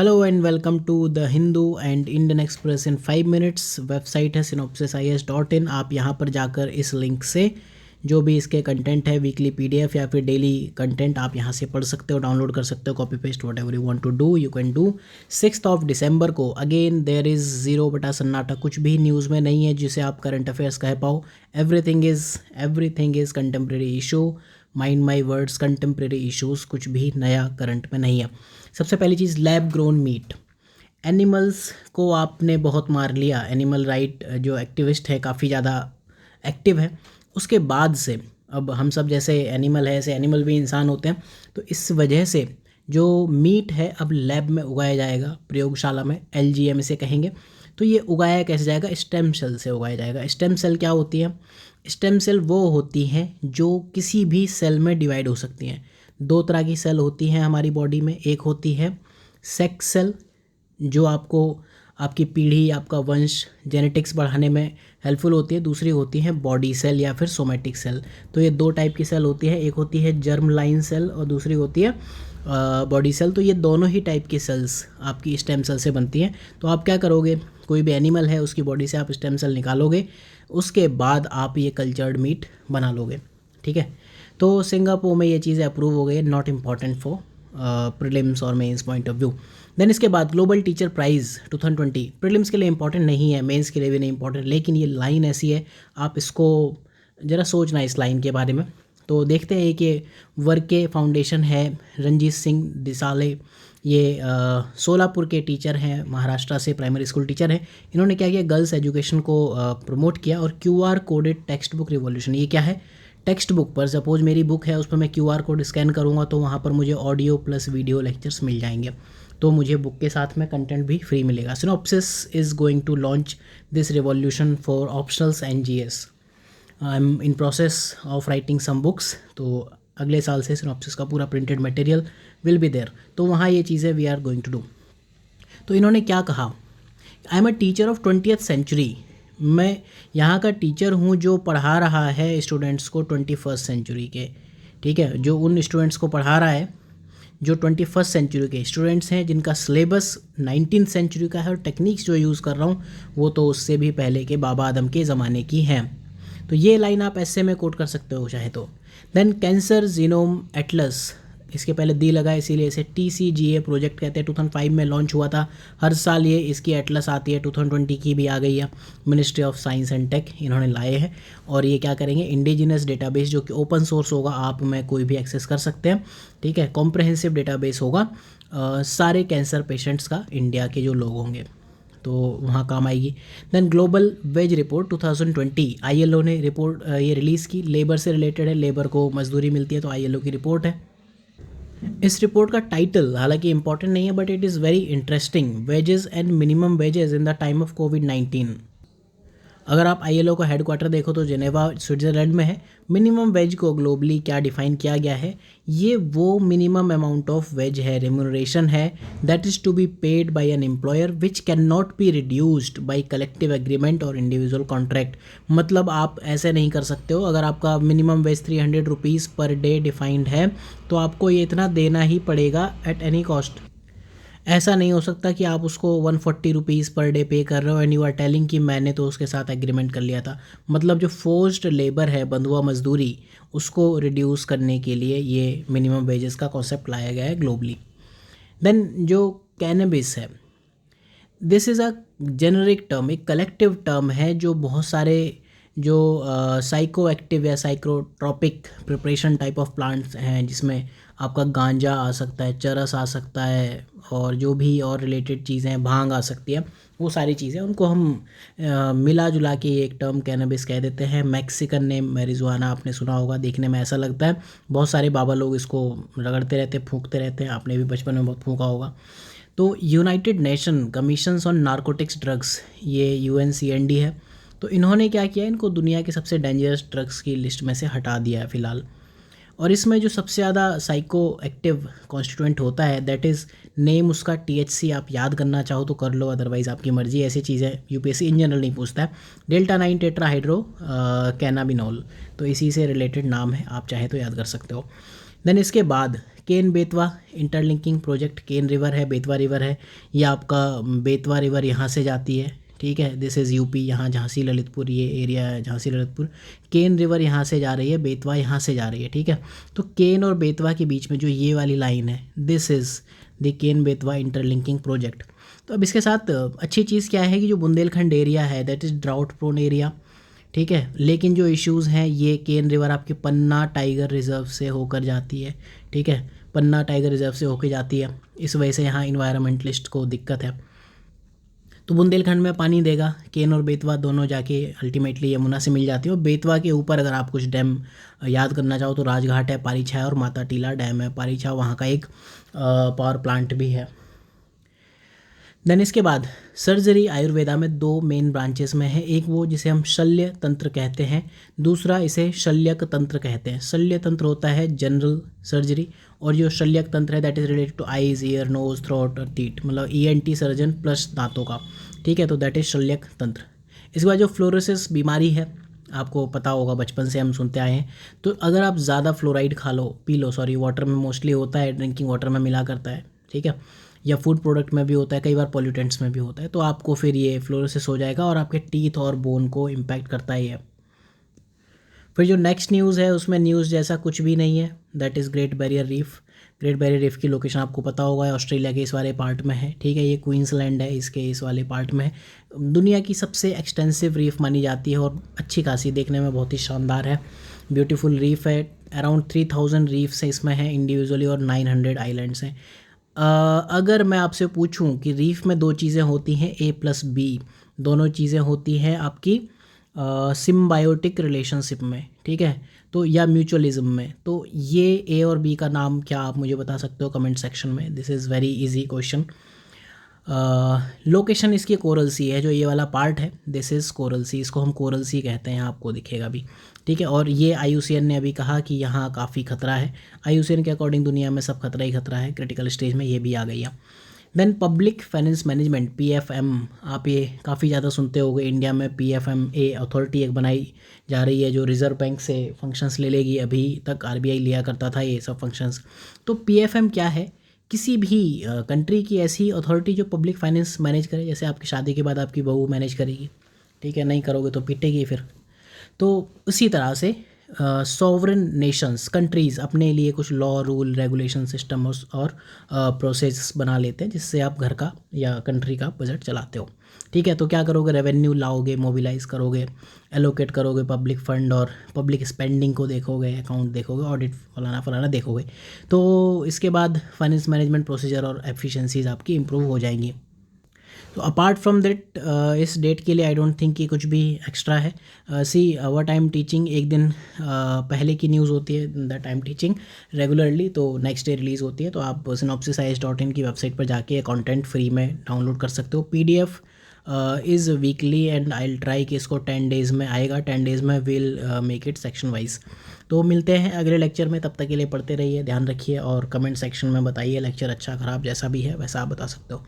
Hello and welcome to the Hindu and Indian Express in 5 minutes. Website है synopsisis.in। आप यहाँ पर जाकर इस लिंक से जो भी इसके कंटेंट है, वीकली पीडीएफ या फिर डेली कंटेंट, आप यहाँ से पढ़ सकते हो, डाउनलोड कर सकते हो, copy paste whatever you want to do you can do. 6 दिसंबर को अगेन देयर इज़ जीरो बटा सन्नाटा। कुछ भी न्यूज़ में नहीं है जिसे आप करंट अफेयर्स कह पाओ। Everything is contemporary issue. Mind my words, contemporary issues. कुछ भी नया करंट में नहीं है। सबसे पहली चीज़, लैब ग्रोन मीट। एनिमल्स को आपने बहुत मार लिया। एनिमल राइट जो एक्टिविस्ट है काफ़ी ज़्यादा एक्टिव है। उसके बाद से अब हम सब जैसे एनिमल है, ऐसे एनिमल भी इंसान होते हैं। तो इस वजह से जो मीट है अब लैब में उगाया जाएगा, प्रयोगशाला में, LGM इसे कहेंगे। तो ये उगाया कैसे जाएगा? स्टेम सेल से उगाया जाएगा। स्टेम सेल क्या होती है? स्टेम सेल वो होती हैं जो किसी भी सेल में डिवाइड हो सकती हैं। दो तरह की सेल होती हैं हमारी बॉडी में। एक होती है सेक्स सेल जो आपको आपकी पीढ़ी, आपका वंश, जेनेटिक्स बढ़ाने में हेल्पफुल होती है। दूसरी होती है बॉडी सेल या फिर सोमेटिक सेल। तो ये दो टाइप की सेल होती है। एक होती है जर्म लाइन सेल और दूसरी होती है बॉडी सेल। तो ये दोनों ही टाइप की सेल्स आपकी स्टेम सेल से बनती हैं। तो आप क्या करोगे? कोई भी एनिमल है उसकी बॉडी से आप स्टेम सेल निकालोगे, उसके बाद आप ये कल्चर्ड मीट बना लोगे। ठीक है। तो सिंगापुर में ये चीज़ें अप्रूव हो गई, नॉट इम्पॉर्टेंट फॉर प्रीलिम्स और mains point of view. Then इसके बाद ग्लोबल टीचर प्राइज़ 2020 प्रीलिम्स के लिए इंपॉर्टेंट नहीं है, मेंस के लिए भी नहीं इंपॉर्टेंट, लेकिन ये लाइन ऐसी है, आप इसको ज़रा सोचना इस लाइन के बारे में। तो देखते हैं कि वर्के फाउंडेशन है, रंजीत सिंह दिसाले, ये सोलापुर के टीचर हैं, महाराष्ट्र से प्राइमरी स्कूल टीचर हैं। इन्होंने क्या किया? गर्ल्स एजुकेशन को प्रमोट किया। और QR coded text book revolution. ये क्या है? टेक्स्ट बुक पर, सपोज मेरी बुक है, उस पर मैं QR कोड स्कैन करूँगा तो वहाँ पर मुझे ऑडियो प्लस वीडियो लेक्चर्स मिल जाएंगे। तो मुझे बुक के साथ में कंटेंट भी फ्री मिलेगा। Synopsis is going to launch this revolution for optionals and GS। I am in process of writing some books. तो अगले साल से सिनॉप्सिस का पूरा printed material will be there. तो वहाँ ये चीज़ें we are going to do. तो इन्होंने क्या कहा? I am a teacher of 20th century. मैं यहाँ का टीचर हूँ जो पढ़ा रहा है स्टूडेंट्स को 21st सेंचुरी के। ठीक है, जो उन स्टूडेंट्स को पढ़ा रहा है जो 21st सेंचुरी के स्टूडेंट्स हैं, जिनका सिलेबस 19th सेंचुरी का है, और टेक्निक्स जो यूज़ कर रहा हूँ वो तो उससे भी पहले के बाबा आदम के ज़माने की हैं। तो ये लाइन आप ऐसे में कोट कर सकते हो चाहे तो। देन कैंसर जीनोम एटलस, इसके पहले दी लगा इसीलिए इसे TCGA प्रोजेक्ट कहते हैं। 2005 में लॉन्च हुआ था। हर साल ये इसकी एटलस आती है। 2020 की भी आ गई है। Ministry of science and tech इन्होंने लाए हैं। और ये क्या करेंगे? इंडिजिनस डेटाबेस जो कि ओपन सोर्स होगा, आप में कोई भी एक्सेस कर सकते हैं। ठीक है, कॉम्प्रहेंसिव डेटाबेस होगा सारे कैंसर पेशेंट्स का, इंडिया के जो लोग होंगे, तो वहाँ काम आएगी। Then global wage report 2020 ILO ने रिपोर्ट ये रिलीज़ की। लेबर से रिलेटेड है, लेबर को मजदूरी मिलती है तो ILO की रिपोर्ट है। इस रिपोर्ट का टाइटल हालांकि इंपॉर्टेंट नहीं है but it is very interesting, wages and minimum wages in the time of कोविड-19। अगर आप ILO का हेडक्वार्टर देखो तो जेनेवा स्विट्ज़रलैंड में है। मिनिमम वेज को ग्लोबली क्या डिफाइन किया गया है? ये वो मिनिमम अमाउंट ऑफ वेज है, रेम्यूनरेशन है, that is to be paid by an employer which can not be reduced by collective agreement और इंडिविजुअल कॉन्ट्रैक्ट। मतलब आप ऐसे नहीं कर सकते हो, अगर आपका minimum wage 300 rupees per day defined है तो आपको ये इतना देना ही पड़ेगा एट एनी कॉस्ट। ऐसा नहीं हो सकता कि आप उसको 140 रुपीज़ पर डे पे कर रहे हो एंड यू आर टेलिंग कि मैंने तो उसके साथ एग्रीमेंट कर लिया था। मतलब जो फोर्स्ड लेबर है, बंधुआ मजदूरी, उसको रिड्यूस करने के लिए ये मिनिमम वेजेस का कॉन्सेप्ट लाया गया है ग्लोबली। देन जो कैनबिस है, this is a generic term, एक कलेक्टिव टर्म है जो बहुत सारे जो साइको एक्टिव या साइक्रोट्रॉपिक प्रिपरेशन टाइप ऑफ प्लांट्स हैं, जिसमें आपका गांजा आ सकता है, चरस आ सकता है, और जो भी और रिलेटेड चीज़ें हैं, भांग आ सकती है, वो सारी चीज़ें उनको हम मिला जुला के एक टर्म कैनबिस कह देते हैं। मैक्सिकन नेम मैरिजुआना आपने सुना होगा, देखने में ऐसा लगता है। बहुत सारे बाबा लोग इसको रगड़ते रहते, फूंकते रहते हैं, आपने भी बचपन में बहुत फूंका होगा। तो United nation commissions on narcotics drugs, ये UNCND है। तो इन्होंने क्या किया? इनको दुनिया के सबसे डेंजरस ड्रग्स की लिस्ट में से हटा दिया है फ़िलहाल। और इसमें जो सबसे ज़्यादा साइको एक्टिव कॉन्स्टिट्यूएंट होता है, दैट इज़ नेम उसका THC। आप याद करना चाहो तो कर लो, अदरवाइज़ आपकी मर्जी। ऐसी चीज़ें UPSC इन जनरल नहीं पूछता है। डेल्टा 9 टेट्राहाइड्रो कैनाबिनोल, तो इसी से रिलेटेड नाम है, आप चाहे तो याद कर सकते हो। देन इसके बाद केन बेतवा इंटरलिंकिंग प्रोजेक्ट, केन रिवर है, बेतवा रिवर है, ये आपका बेतवा रिवर यहाँ से जाती है, ठीक है। दिस इज़ यूपी, यहाँ झांसी ललितपुर ये एरिया है, झांसी ललितपुर। केन रिवर यहाँ से जा रही है, बेतवा यहाँ से जा रही है, ठीक है। तो केन और बेतवा के बीच में जो ये वाली लाइन है, this is the Ken Betwa interlinking project. तो अब इसके साथ अच्छी चीज़ क्या है कि जो बुंदेलखंड एरिया है that is drought prone area, ठीक है। लेकिन जो इश्यूज़ हैं ये केन रिवर आपके पन्ना टाइगर रिजर्व से होकर जाती है, ठीक है, पन्ना टाइगर रिजर्व से होकर जाती है। इस वजह से यहाँ इन्वायरमेंटलिस्ट को दिक्कत है। तो बुंदेलखंड में पानी देगा, केन और बेतवा दोनों जाके अल्टीमेटली यमुना से मिल जाती है। और बेतवा के ऊपर अगर आप कुछ डैम याद करना चाहो तो राजघाट है, पारीछा और माता टीला डैम है। पारीछा वहाँ का एक पावर प्लांट भी है। देन इसके बाद सर्जरी आयुर्वेदा में 2 मेन ब्रांचेस में है, एक वो जिसे हम शल्य तंत्र कहते हैं, दूसरा इसे शल्यक तंत्र कहते हैं। शल्य तंत्र होता है जनरल सर्जरी, और जो शल्यक तंत्र है that is related to eyes, ear, nose, throat और टीथ, मतलब ENT सर्जन प्लस दांतों का, ठीक है। तो दैट इज़ शल्यक तंत्र। इसके बाद जो फ्लोरोसिस बीमारी है, आपको पता होगा बचपन से हम सुनते आए हैं। तो अगर आप ज़्यादा फ्लोराइड पी लो, वाटर में मोस्टली होता है, ड्रिंकिंग वाटर में मिला करता है, ठीक है, या फूड प्रोडक्ट में भी होता है, कई बार पॉल्यूटेंट्स में भी होता है, तो आपको फिर ये फ्लोरोसिस हो जाएगा और आपके टीथ और बोन को इम्पैक्ट करता ही है। फिर जो नेक्स्ट न्यूज़ है उसमें न्यूज़ जैसा कुछ भी नहीं है, that is great barrier reef. Great barrier reef की लोकेशन आपको पता होगा, ऑस्ट्रेलिया के इस वाले पार्ट में है, ठीक है। ये क्वींसलैंड है, इसके इस वाले पार्ट में है। दुनिया की सबसे एक्सटेंसिव रीफ मानी जाती है और अच्छी खासी, देखने में बहुत ही शानदार है, ब्यूटीफुल रीफ है। अराउंड 3000 रीफ्स हैं इसमें हैं इंडिविजुअली और 900 आइलैंड्स हैं। अगर मैं आपसे पूछूं कि रीफ में 2 चीज़ें होती हैं A+B, दोनों चीज़ें होती हैं आपकी सिम्बायोटिक रिलेशनशिप में, ठीक है, तो या म्यूचुअलिज्म में, तो ये A और B का नाम क्या आप मुझे बता सकते हो कमेंट सेक्शन में। This is very easy question. Location इसकी कोरल सी है, जो ये वाला पार्ट है दिस इज़ कोरल सी, इसको हम कोरल सी कहते हैं, आपको दिखेगा भी, ठीक है। और ये IUCN ने अभी कहा कि यहाँ काफ़ी खतरा है। IUCN के अकॉर्डिंग दुनिया में सब खतरा ही खतरा है, क्रिटिकल स्टेज में ये भी आ गई है। Then public finance management, PFM, आप ये काफ़ी ज़्यादा सुनते होंगे। इंडिया में PFMA अथॉरिटी एक बनाई जा रही है जो रिजर्व बैंक से फंक्शंस ले लेगी। अभी तक RBI लिया करता था ये सब फंक्शंस। तो PFM क्या है? किसी भी कंट्री की ऐसी अथॉरिटी जो पब्लिक फाइनेंस मैनेज करे, जैसे आपकी शादी के बाद आपकी बहू मैनेज करेगी, ठीक है, नहीं करोगे तो पीटेगी फिर। तो उसी तरह से सॉवरेन नेशंस, कंट्रीज़ अपने लिए कुछ लॉ, रूल, रेगुलेशन सिस्टम और प्रोसेस बना लेते हैं जिससे आप घर का या कंट्री का बजट चलाते हो, ठीक है। तो क्या करोगे? रेवेन्यू लाओगे, मोबिलाइज करोगे, एलोकेट करोगे पब्लिक फंड और पब्लिक स्पेंडिंग को देखोगे, अकाउंट देखोगे, ऑडिट फलाना फलाना देखोगे। तो इसके बाद फाइनेंस मैनेजमेंट प्रोसीजर और एफिशिएंसीज आपकी इंप्रूव हो जाएंगी। तो अपार्ट फ्रॉम दैट इस डेट के लिए आई डोंट थिंक कि कुछ भी एक्स्ट्रा है। See what I am teaching, एक दिन पहले की न्यूज़ होती है that I am teaching regularly, तो नेक्स्ट डे रिलीज़ होती है। तो आप synopsisis.in की वेबसाइट पर जाके कंटेंट फ्री में डाउनलोड कर सकते हो। PDF is weekly and I will try कि इसको 10 डेज़ में आएगा, 10 डेज़ में will make it section wise. तो मिलते हैं अगले लेक्चर में, तब तक के लिए पढ़ते रहिए, ध्यान रखिए और कमेंट सेक्शन में बताइए लेक्चर अच्छा ख़राब जैसा भी है वैसा आप बता सकते हो।